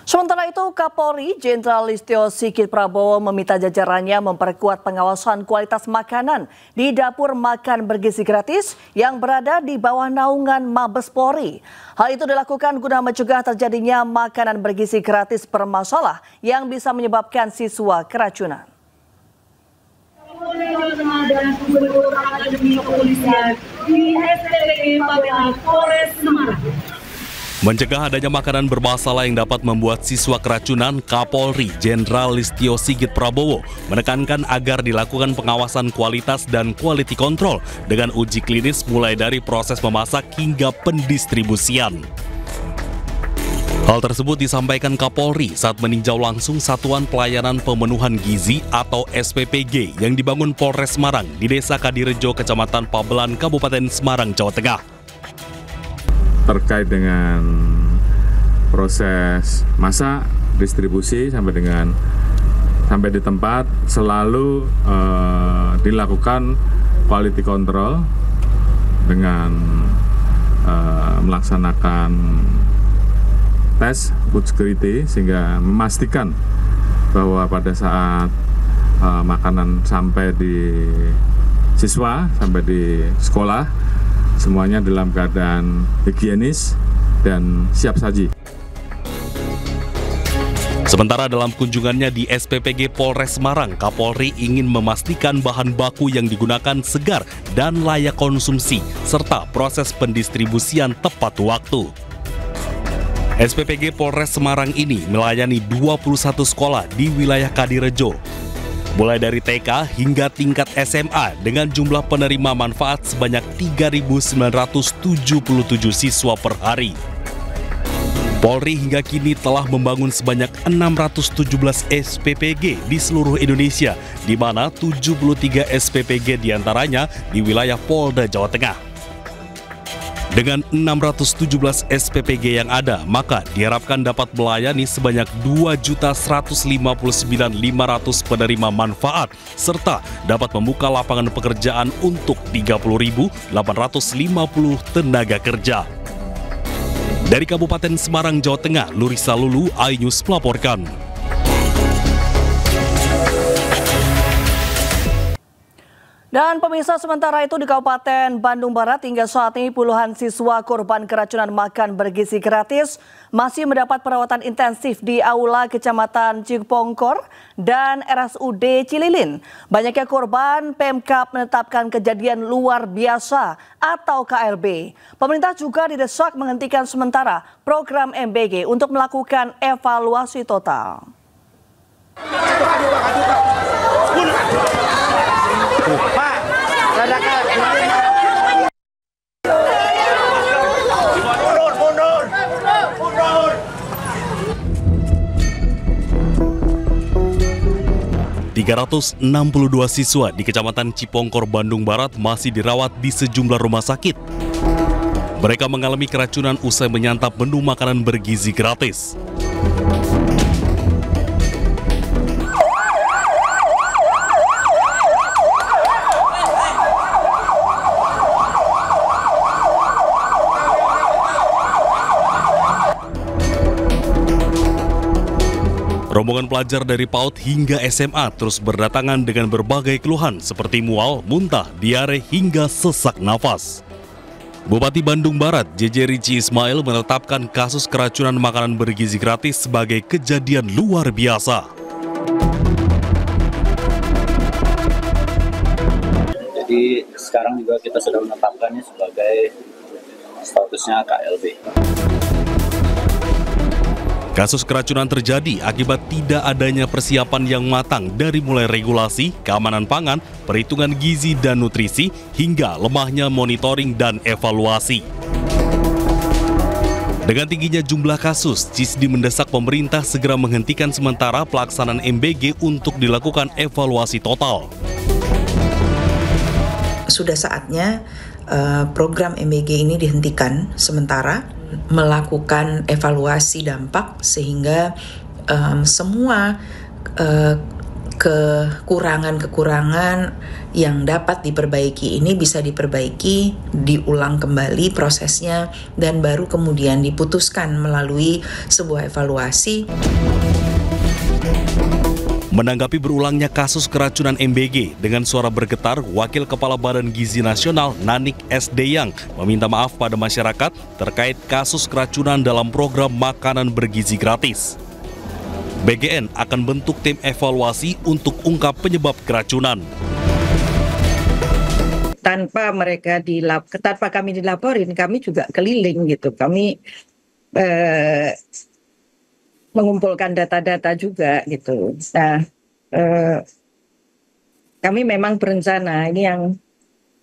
Sementara itu, Kapolri Jenderal Listio Sigit Prabowo meminta jajarannya memperkuat pengawasan kualitas makanan di dapur makan bergizi gratis yang berada di bawah naungan Mabes Polri. Hal itu dilakukan guna mencegah terjadinya makanan bergizi gratis bermasalah yang bisa menyebabkan siswa keracunan. Mencegah adanya makanan bermasalah yang dapat membuat siswa keracunan, Kapolri Jenderal Listio Sigit Prabowo menekankan agar dilakukan pengawasan kualitas dan quality control dengan uji klinis mulai dari proses memasak hingga pendistribusian. Hal tersebut disampaikan Kapolri saat meninjau langsung Satuan Pelayanan Pemenuhan Gizi atau SPPG yang dibangun Polres Semarang di Desa Kadirejo, Kecamatan Pabelan, Kabupaten Semarang, Jawa Tengah. Terkait dengan proses masak, distribusi sampai di tempat selalu dilakukan quality control dengan melaksanakan tes food security sehingga memastikan bahwa pada saat makanan sampai di siswa, sampai di sekolah, semuanya dalam keadaan higienis dan siap saji. Sementara dalam kunjungannya di SPPG Polres Semarang, Kapolri ingin memastikan bahan baku yang digunakan segar dan layak konsumsi, serta proses pendistribusian tepat waktu. SPPG Polres Semarang ini melayani 21 sekolah di wilayah Kadirejo, mulai dari TK hingga tingkat SMA dengan jumlah penerima manfaat sebanyak 3.977 siswa per hari. Polri hingga kini telah membangun sebanyak 617 SPPG di seluruh Indonesia, di mana 73 SPPG diantaranya di wilayah Polda Jawa Tengah. Dengan 617 SPPG yang ada, maka diharapkan dapat melayani sebanyak 2.159.500 penerima manfaat, serta dapat membuka lapangan pekerjaan untuk 30.850 tenaga kerja. Dari Kabupaten Semarang, Jawa Tengah, Lurisa Lulu, iNews melaporkan. Dan pemirsa, sementara itu di Kabupaten Bandung Barat hingga saat ini puluhan siswa korban keracunan makan bergizi gratis masih mendapat perawatan intensif di Aula Kecamatan Cipongkor dan RSUD Cililin. Banyaknya korban, Pemkab menetapkan kejadian luar biasa atau KLB. Pemerintah juga didesak menghentikan sementara program MBG untuk melakukan evaluasi total. Pak, mundur. 362 siswa di Kecamatan Cipongkor, Bandung Barat masih dirawat di sejumlah rumah sakit. Mereka mengalami keracunan usai menyantap menu makanan bergizi gratis. Rombongan pelajar dari PAUD hingga SMA terus berdatangan dengan berbagai keluhan seperti mual, muntah, diare, hingga sesak nafas. Bupati Bandung Barat, JJ Rici Ismail menetapkan kasus keracunan makanan bergizi gratis sebagai kejadian luar biasa. Jadi sekarang juga kita sudah menetapkannya sebagai statusnya KLB. Kasus keracunan terjadi akibat tidak adanya persiapan yang matang dari mulai regulasi, keamanan pangan, perhitungan gizi dan nutrisi, hingga lemahnya monitoring dan evaluasi. Dengan tingginya jumlah kasus, Cisdi mendesak pemerintah segera menghentikan sementara pelaksanaan MBG untuk dilakukan evaluasi total. Sudah saatnya program MBG ini dihentikan sementara, melakukan evaluasi dampak sehingga semua kekurangan-kekurangan yang dapat diperbaiki ini bisa diperbaiki, diulang kembali prosesnya, dan baru kemudian diputuskan melalui sebuah evaluasi. Menanggapi berulangnya kasus keracunan MBG, dengan suara bergetar, Wakil Kepala Badan Gizi Nasional Nanik S. Deyang meminta maaf pada masyarakat terkait kasus keracunan dalam program makanan bergizi gratis. BGN akan bentuk tim evaluasi untuk ungkap penyebab keracunan. Tanpa kami dilaporin, kami juga keliling gitu. Kami mengumpulkan data-data juga gitu. Nah, kami memang berencana, ini yang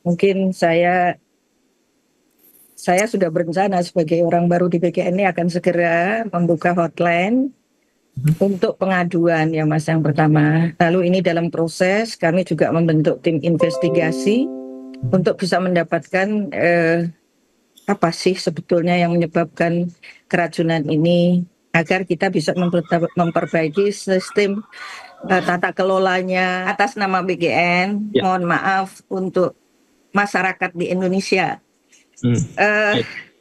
mungkin saya sudah berencana sebagai orang baru di BGN ini akan segera membuka hotline untuk pengaduan ya Mas yang pertama. Lalu ini dalam proses kami juga membentuk tim investigasi untuk bisa mendapatkan apa sih sebetulnya yang menyebabkan keracunan ini, agar kita bisa memperbaiki sistem tata kelolanya atas nama BGN. Ya. Mohon maaf untuk masyarakat di Indonesia.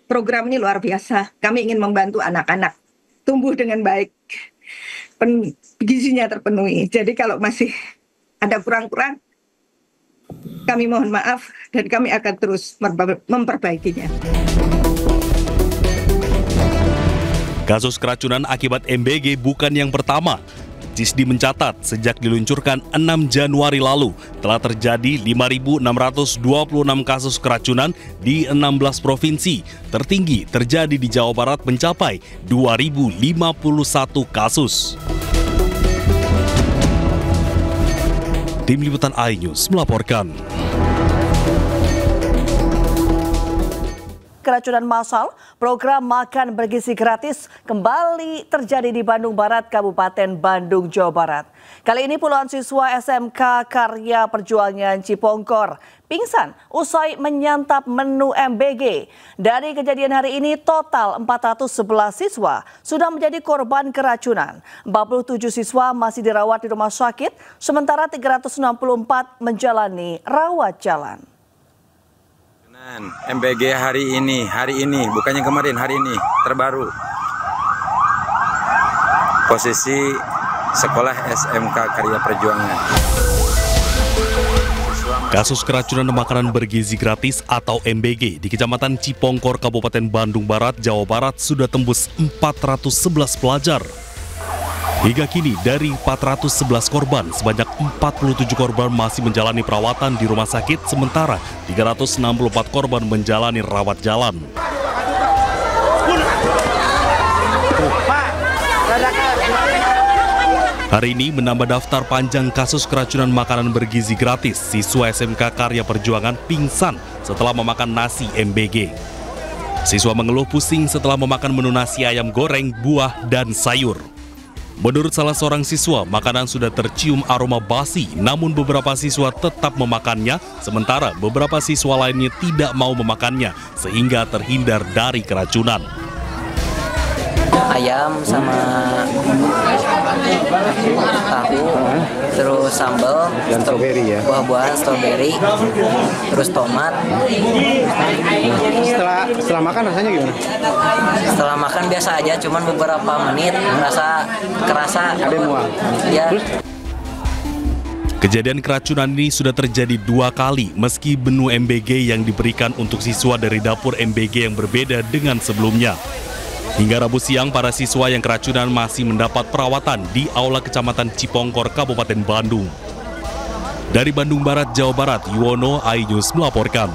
Program ini luar biasa. Kami ingin membantu anak-anak tumbuh dengan baik, gizinya terpenuhi. Jadi kalau masih ada kurang-kurang, kami mohon maaf dan kami akan terus memperbaikinya. Kasus keracunan akibat MBG bukan yang pertama. CISDI mencatat sejak diluncurkan 6 Januari lalu telah terjadi 5.626 kasus keracunan di 16 provinsi. Tertinggi terjadi di Jawa Barat mencapai 2.051 kasus. Tim Liputan iNews melaporkan. Keracunan massal, program makan bergizi gratis kembali terjadi di Bandung Barat, Kabupaten Bandung, Jawa Barat. Kali ini puluhan siswa SMK Karya Perjuangan Cipongkor pingsan usai menyantap menu MBG. Dari kejadian hari ini, total 411 siswa sudah menjadi korban keracunan. 47 siswa masih dirawat di rumah sakit, sementara 364 menjalani rawat jalan. MBG hari ini bukannya kemarin, hari ini terbaru. Posisi sekolah SMK Karya Perjuangan. Kasus keracunan makanan bergizi gratis atau MBG di Kecamatan Cipongkor, Kabupaten Bandung Barat, Jawa Barat sudah tembus 411 pelajar. Hingga kini dari 411 korban, sebanyak 47 korban masih menjalani perawatan di rumah sakit, sementara 364 korban menjalani rawat jalan. Hari ini menambah daftar panjang kasus keracunan makanan bergizi gratis. Siswa SMK Karya Perjuangan pingsan setelah memakan nasi MBG. Siswa mengeluh pusing setelah memakan menu nasi ayam goreng, buah, dan sayur. Menurut salah seorang siswa, makanan sudah tercium aroma basi, namun beberapa siswa tetap memakannya, sementara beberapa siswa lainnya tidak mau memakannya, sehingga terhindar dari keracunan. Ayam sama tahu, terus sambal, dan stroberi ya, buah-buahan, stroberi, terus tomat. Setelah makan rasanya gimana? Setelah makan biasa aja, cuman beberapa menit kerasa ada mual. Ya. Kejadian keracunan ini sudah terjadi 2 kali, meski menu MBG yang diberikan untuk siswa dari dapur MBG yang berbeda dengan sebelumnya. Hingga Rabu siang, para siswa yang keracunan masih mendapat perawatan di Aula Kecamatan Cipongkor, Kabupaten Bandung. Dari Bandung Barat, Jawa Barat, Yuwono, iNews melaporkan.